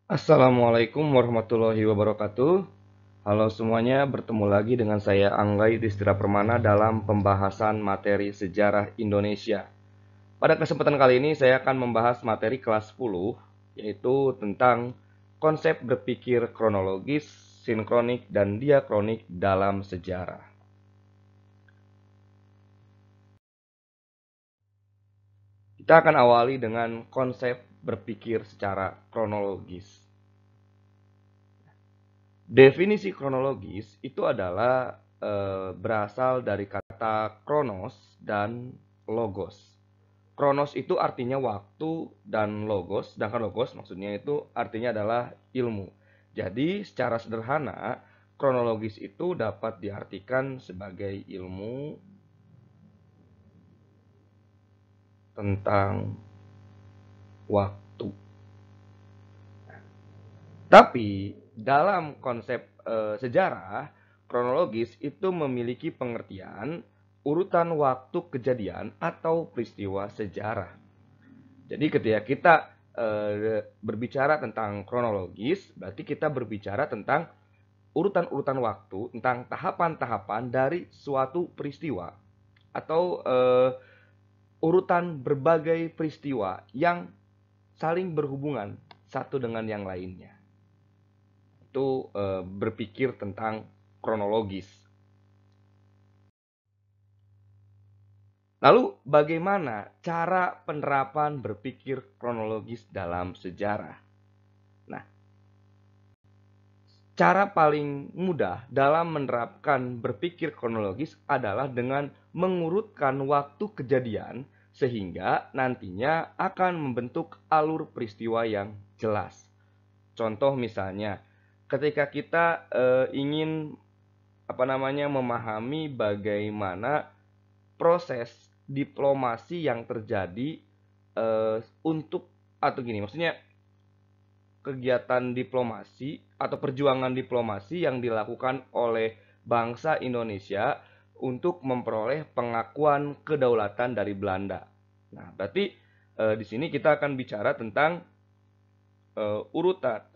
Assalamualaikum warahmatullahi wabarakatuh. Halo semuanya, bertemu lagi dengan saya Anggai Distira Permana dalam pembahasan materi sejarah Indonesia. Pada kesempatan kali ini saya akan membahas materi kelas 10, yaitu tentang konsep berpikir kronologis, sinkronik, dan diakronik dalam sejarah. Kita akan awali dengan konsep berpikir secara kronologis. Definisi kronologis itu adalah berasal dari kata kronos dan logos. Kronos itu artinya waktu dan logos, sedangkan logos maksudnya itu artinya adalah ilmu. Jadi secara sederhana, kronologis itu dapat diartikan sebagai ilmu tentang waktu. Tapi dalam konsep sejarah, kronologis itu memiliki pengertian urutan waktu kejadian atau peristiwa sejarah. Jadi ketika kita berbicara tentang kronologis, berarti kita berbicara tentang urutan-urutan waktu, tentang tahapan-tahapan dari suatu peristiwa atau urutan berbagai peristiwa yang saling berhubungan satu dengan yang lainnya. Itu berpikir tentang kronologis. Lalu bagaimana cara penerapan berpikir kronologis dalam sejarah? Nah, cara paling mudah dalam menerapkan berpikir kronologis adalah dengan mengurutkan waktu kejadian sehingga nantinya akan membentuk alur peristiwa yang jelas. Contoh misalnya, ketika kita ingin memahami bagaimana proses diplomasi yang terjadi untuk atau gini, maksudnya kegiatan diplomasi atau perjuangan diplomasi yang dilakukan oleh bangsa Indonesia untuk memperoleh pengakuan kedaulatan dari Belanda. Nah, berarti di sini kita akan bicara tentang urutan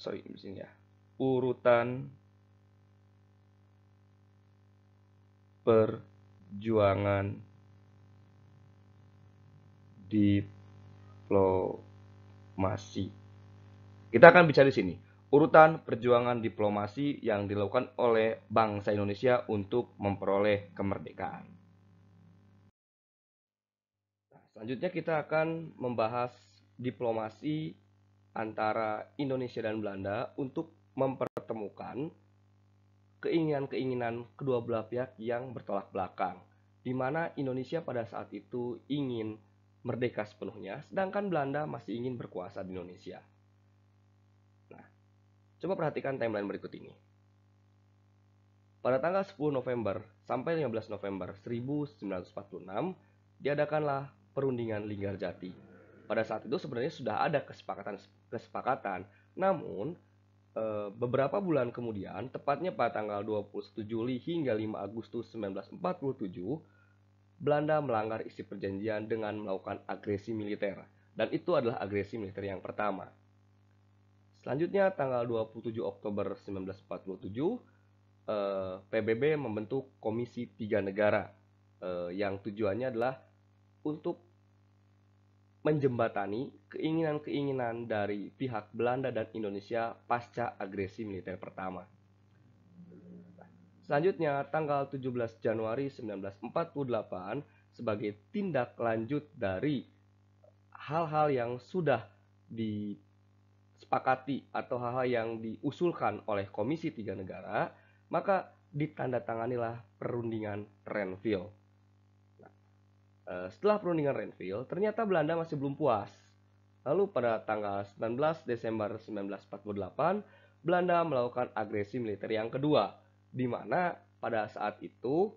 perjuangan diplomasi. Kita akan bicara di sini urutan perjuangan diplomasi yang dilakukan oleh bangsa Indonesia untuk memperoleh kemerdekaan. Selanjutnya kita akan membahas diplomasi antara Indonesia dan Belanda untuk mempertemukan keinginan-keinginan kedua belah pihak yang bertolak belakang, di mana Indonesia pada saat itu ingin merdeka sepenuhnya, sedangkan Belanda masih ingin berkuasa di Indonesia. Nah, coba perhatikan timeline berikut ini. Pada tanggal 10 November sampai 15 November 1946, diadakanlah perundingan Linggarjati. Pada saat itu sebenarnya sudah ada kesepakatan, namun beberapa bulan kemudian, tepatnya pada tanggal 21 Juli hingga 5 Agustus 1947, Belanda melanggar isi perjanjian dengan melakukan agresi militer, dan itu adalah agresi militer yang pertama. Selanjutnya, tanggal 27 Oktober 1947, PBB membentuk Komisi Tiga Negara yang tujuannya adalah untuk menjembatani keinginan-keinginan dari pihak Belanda dan Indonesia pasca agresi militer pertama. Selanjutnya, tanggal 17 Januari 1948, sebagai tindak lanjut dari hal-hal yang sudah disepakati atau hal-hal yang diusulkan oleh Komisi Tiga Negara, maka ditandatanganilah perundingan Renville. Setelah perundingan Renville, ternyata Belanda masih belum puas. Lalu pada tanggal 19 Desember 1948, Belanda melakukan agresi militer yang kedua, di mana pada saat itu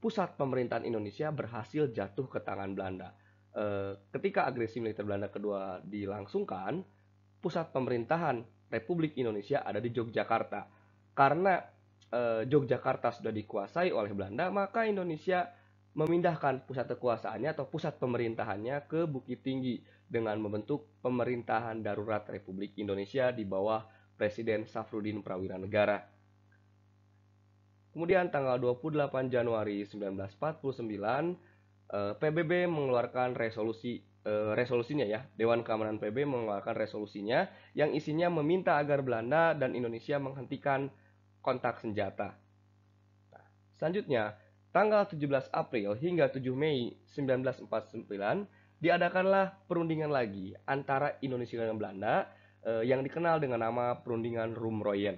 pusat pemerintahan Indonesia berhasil jatuh ke tangan Belanda. Ketika agresi militer Belanda kedua dilangsungkan, pusat pemerintahan Republik Indonesia ada di Yogyakarta. Karena Yogyakarta sudah dikuasai oleh Belanda, maka Indonesia memindahkan pusat kekuasaannya atau pusat pemerintahannya ke Bukit Tinggi dengan membentuk pemerintahan darurat Republik Indonesia di bawah Presiden Safrudin Prawira Negara. Kemudian tanggal 28 Januari 1949, PBB mengeluarkan resolusinya ya. Dewan Keamanan PBB mengeluarkan resolusinya yang isinya meminta agar Belanda dan Indonesia menghentikan kontak senjata. Nah, selanjutnya, tanggal 17 April hingga 7 Mei 1949 diadakanlah perundingan lagi antara Indonesia dan Belanda yang dikenal dengan nama Perundingan Roem-Royen.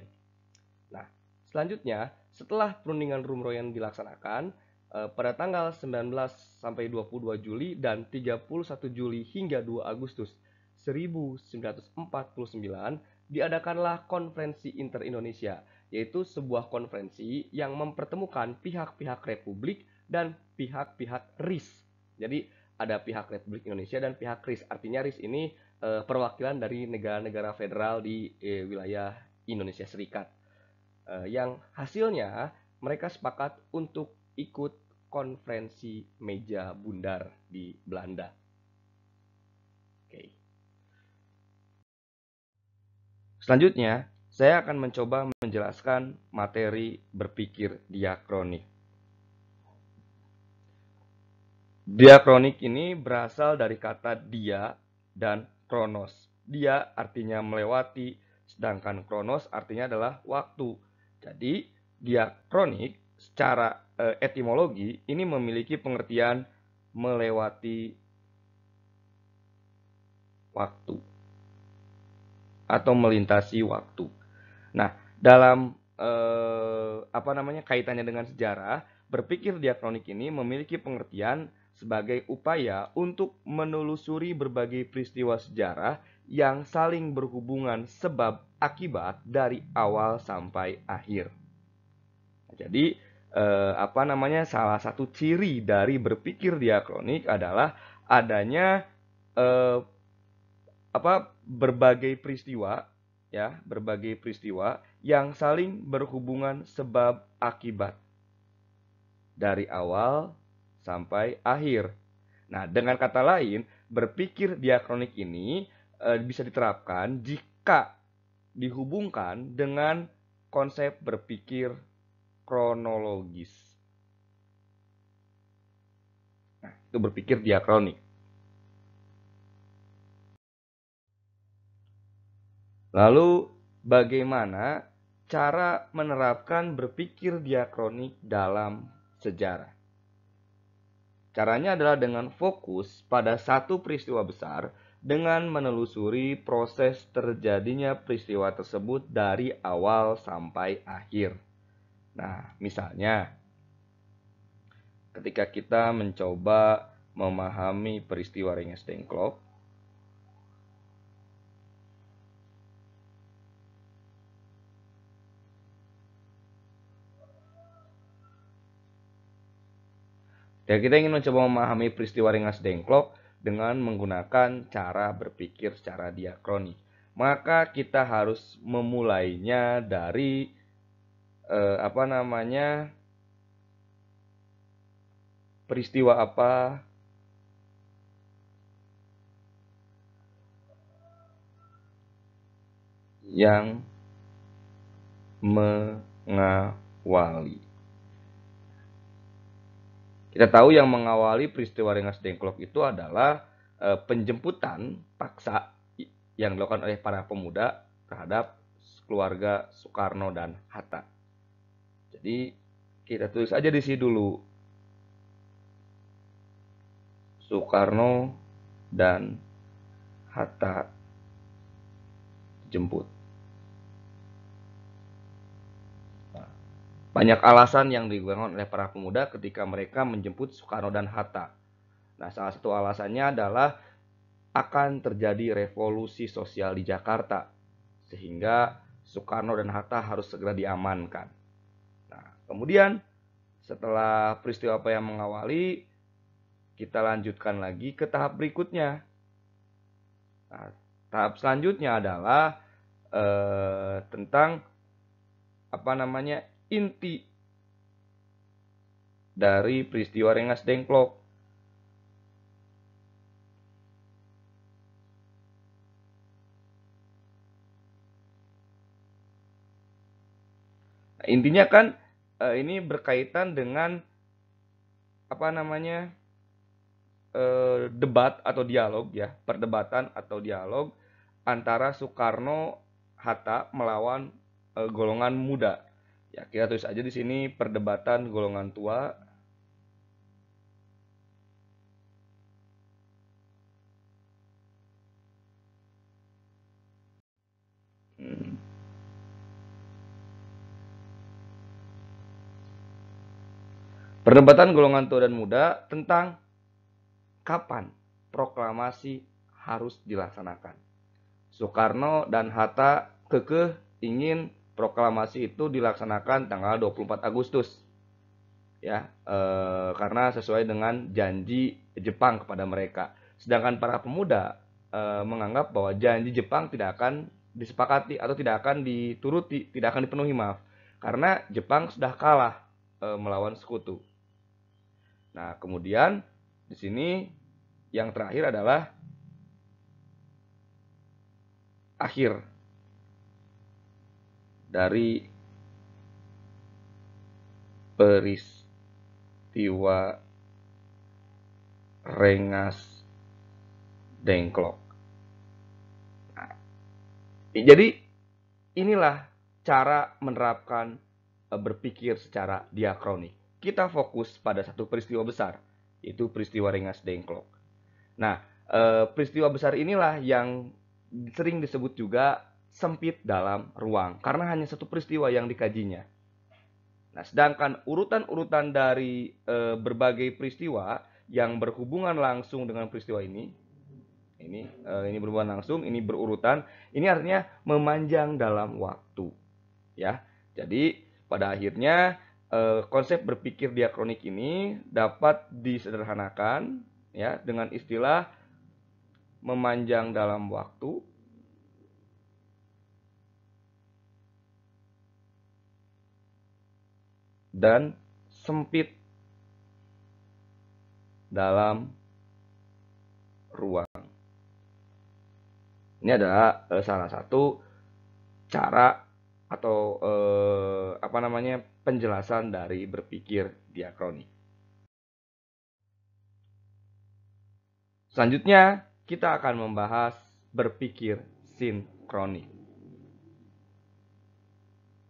Nah, selanjutnya setelah perundingan Roem-Royen dilaksanakan pada tanggal 19 sampai 22 Juli dan 31 Juli hingga 2 Agustus 1949 diadakanlah Konferensi Inter-Indonesia, yaitu sebuah konferensi yang mempertemukan pihak-pihak Republik dan pihak-pihak RIS. Jadi ada pihak Republik Indonesia dan pihak RIS. Artinya RIS ini perwakilan dari negara-negara federal di wilayah Indonesia Serikat. Yang hasilnya mereka sepakat untuk ikut konferensi meja bundar di Belanda. Oke. Selanjutnya, saya akan mencoba menjelaskan materi berpikir diakronik. Diakronik ini berasal dari kata dia dan kronos. Dia artinya melewati, sedangkan kronos artinya adalah waktu. Jadi, diakronik secara etimologi ini memiliki pengertian melewati waktu atau melintasi waktu. Nah, dalam kaitannya dengan sejarah, berpikir diakronik ini memiliki pengertian sebagai upaya untuk menelusuri berbagai peristiwa sejarah yang saling berhubungan sebab akibat dari awal sampai akhir. Jadi salah satu ciri dari berpikir diakronik adalah adanya berbagai peristiwa yang saling berhubungan sebab akibat dari awal sampai akhir. Nah, dengan kata lain, berpikir diakronik ini bisa diterapkan jika dihubungkan dengan konsep berpikir kronologis. Nah, itu berpikir diakronik. Lalu, bagaimana cara menerapkan berpikir diakronik dalam sejarah? Caranya adalah dengan fokus pada satu peristiwa besar dengan menelusuri proses terjadinya peristiwa tersebut dari awal sampai akhir. Nah, misalnya ketika kita mencoba memahami peristiwa Rengas Dengklok, kita ingin mencoba memahami peristiwa Rengas Dengklok dengan menggunakan cara berpikir secara diakronik. Maka kita harus memulainya dari peristiwa apa yang mengawali. Kita tahu yang mengawali peristiwa Rengas Dengklok itu adalah penjemputan paksa yang dilakukan oleh para pemuda terhadap keluarga Soekarno dan Hatta. Jadi kita tulis aja di sini dulu, Soekarno dan Hatta jemput. Banyak alasan yang digunakan oleh para pemuda ketika mereka menjemput Soekarno dan Hatta. Nah, salah satu alasannya adalah akan terjadi revolusi sosial di Jakarta, sehingga Soekarno dan Hatta harus segera diamankan. Nah, kemudian setelah peristiwa apa yang mengawali, kita lanjutkan lagi ke tahap berikutnya. Nah, tahap selanjutnya adalah tentang inti dari peristiwa Rengas Dengklok. Nah, intinya kan ini berkaitan dengan debat atau dialog ya, perdebatan atau dialog antara Soekarno Hatta melawan golongan muda. Ya, kita tulis aja di sini perdebatan golongan tua. Perdebatan golongan tua dan muda tentang kapan proklamasi harus dilaksanakan. Soekarno dan Hatta kekeh ingin proklamasi itu dilaksanakan tanggal 24 Agustus. Ya, karena sesuai dengan janji Jepang kepada mereka. Sedangkan para pemuda menganggap bahwa janji Jepang tidak akan disepakati atau tidak akan dituruti, tidak akan dipenuhi, maaf. Karena Jepang sudah kalah melawan sekutu. Nah, kemudian di sini yang terakhir adalah akhir dari peristiwa Rengas Dengklok. Nah, jadi inilah cara menerapkan berpikir secara diakronik. Kita fokus pada satu peristiwa besar, yaitu peristiwa Rengas Dengklok. Nah, peristiwa besar inilah yang sering disebut juga sempit dalam ruang, karena hanya satu peristiwa yang dikajinya. Nah, sedangkan urutan-urutan dari berbagai peristiwa yang berhubungan langsung dengan peristiwa ini berhubungan langsung, ini berurutan, ini artinya memanjang dalam waktu. Ya, jadi pada akhirnya konsep berpikir diakronik ini dapat disederhanakan ya dengan istilah memanjang dalam waktu dan sempit dalam ruang. Ini adalah salah satu cara atau penjelasan dari berpikir diakronik. Selanjutnya kita akan membahas berpikir sinkronik.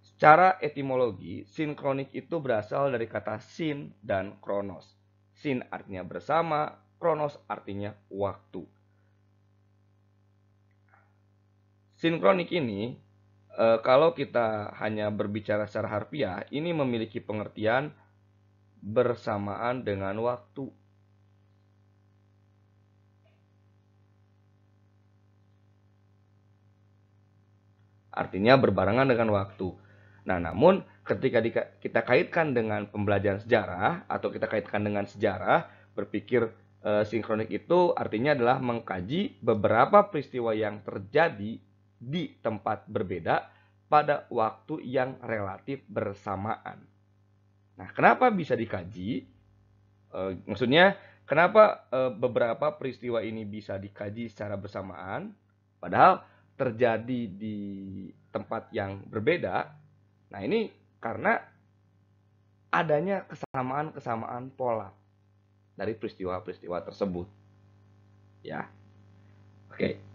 Secara etimologi, sinkronik itu berasal dari kata sin dan kronos. Sin artinya bersama, kronos artinya waktu. Sinkronik ini, kalau kita hanya berbicara secara harfiah, ini memiliki pengertian bersamaan dengan waktu. Artinya berbarengan dengan waktu. Nah, namun ketika kita kaitkan dengan pembelajaran sejarah atau kita kaitkan dengan sejarah, berpikir sinkronik itu artinya adalah mengkaji beberapa peristiwa yang terjadi di tempat berbeda pada waktu yang relatif bersamaan. Nah, kenapa bisa dikaji? Maksudnya, kenapa beberapa peristiwa ini bisa dikaji secara bersamaan, padahal terjadi di tempat yang berbeda? Nah, ini karena adanya kesamaan-kesamaan pola dari peristiwa-peristiwa tersebut. Ya. Oke.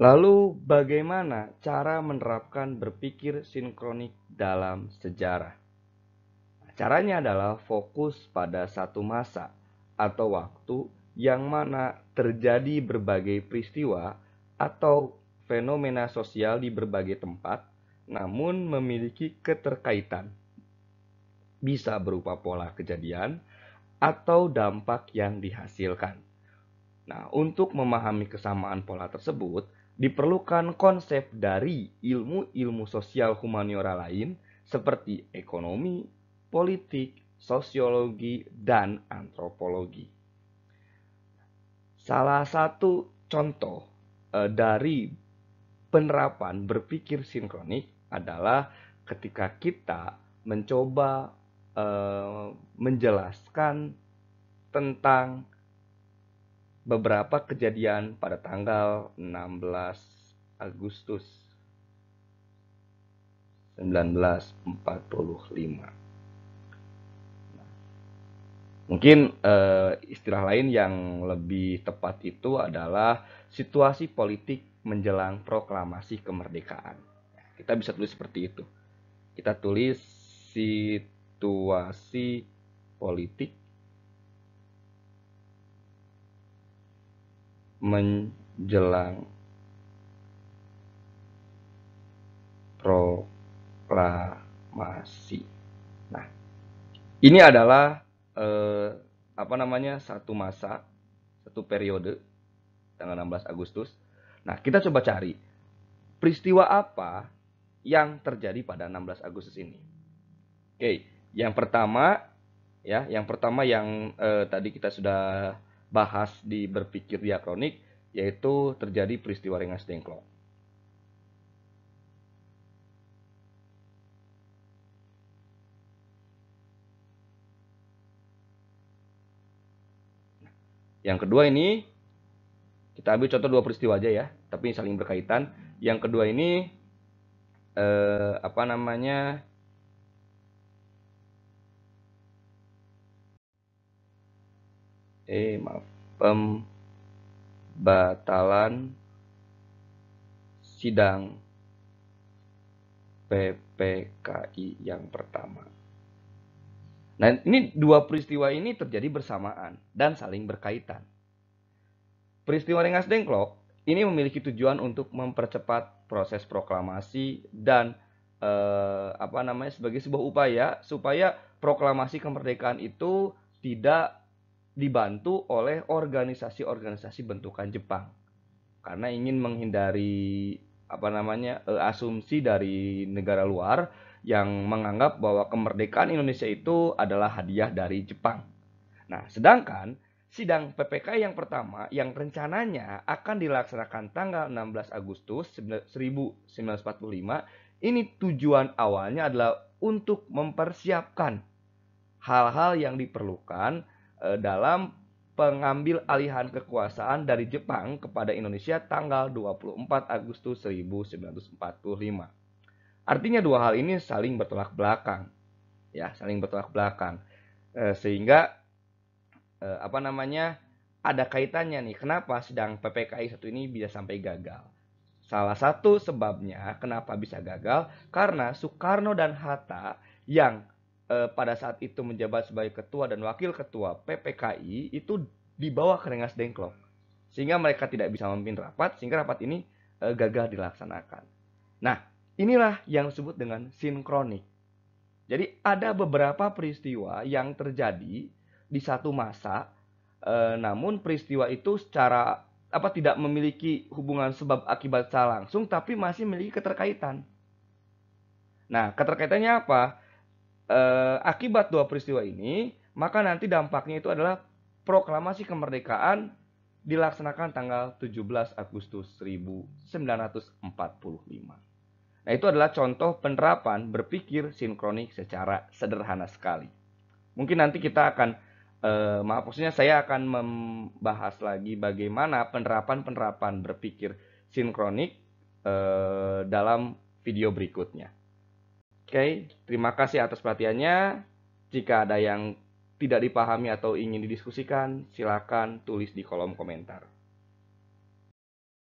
Lalu bagaimana cara menerapkan berpikir sinkronik dalam sejarah? Caranya adalah fokus pada satu masa atau waktu yang mana terjadi berbagai peristiwa atau fenomena sosial di berbagai tempat, namun memiliki keterkaitan. Bisa berupa pola kejadian atau dampak yang dihasilkan. Nah, untuk memahami kesamaan pola tersebut, diperlukan konsep dari ilmu-ilmu sosial humaniora lain seperti ekonomi, politik, sosiologi, dan antropologi. Salah satu contoh dari penerapan berpikir sinkronik adalah ketika kita mencoba menjelaskan tentang beberapa kejadian pada tanggal 16 Agustus 1945. Mungkin istilah lain yang lebih tepat itu adalah situasi politik menjelang proklamasi kemerdekaan. Kita bisa tulis seperti itu. Kita tulis situasi politik menjelang proklamasi. Nah, ini adalah satu masa, satu periode tanggal 16 Agustus. Nah, kita coba cari peristiwa apa yang terjadi pada 16 Agustus ini. Oke, yang pertama yang tadi kita sudah bahas di berpikir diakronik, yaitu terjadi peristiwa Rengas Dengklok. Yang kedua ini, kita ambil contoh dua peristiwa aja ya, tapi saling berkaitan. Yang kedua ini, pembatalan sidang PPKI yang pertama. Nah, ini dua peristiwa ini terjadi bersamaan dan saling berkaitan. Peristiwa Rengas Dengklok ini memiliki tujuan untuk mempercepat proses proklamasi dan sebagai sebuah upaya supaya proklamasi kemerdekaan itu tidak dibantu oleh organisasi-organisasi bentukan Jepang, karena ingin menghindari asumsi dari negara luar yang menganggap bahwa kemerdekaan Indonesia itu adalah hadiah dari Jepang. Nah, sedangkan sidang PPKI yang pertama yang rencananya akan dilaksanakan tanggal 16 Agustus 1945, ini tujuan awalnya adalah untuk mempersiapkan hal-hal yang diperlukan dalam pengambil alihan kekuasaan dari Jepang kepada Indonesia tanggal 24 Agustus 1945. Artinya dua hal ini saling bertolak belakang. Ya, saling bertolak belakang. Sehingga ada kaitannya nih, kenapa sidang PPKI 1 ini bisa sampai gagal. Salah satu sebabnya kenapa bisa gagal, karena Soekarno dan Hatta yang pada saat itu menjabat sebagai ketua dan wakil ketua PPKI itu dibawa ke Rengas Dengklok, sehingga mereka tidak bisa memimpin rapat, sehingga rapat ini gagal dilaksanakan. Nah, inilah yang disebut dengan sinkronik. Jadi ada beberapa peristiwa yang terjadi di satu masa, namun peristiwa itu secara tidak memiliki hubungan sebab akibat secara langsung, tapi masih memiliki keterkaitan. Nah, keterkaitannya apa? Akibat dua peristiwa ini, maka nanti dampaknya itu adalah proklamasi kemerdekaan dilaksanakan tanggal 17 Agustus 1945. Nah, itu adalah contoh penerapan berpikir sinkronik secara sederhana sekali. Mungkin nanti kita akan, saya akan membahas lagi bagaimana penerapan berpikir sinkronik dalam video berikutnya. Oke, terima kasih atas perhatiannya. Jika ada yang tidak dipahami atau ingin didiskusikan, silakan tulis di kolom komentar.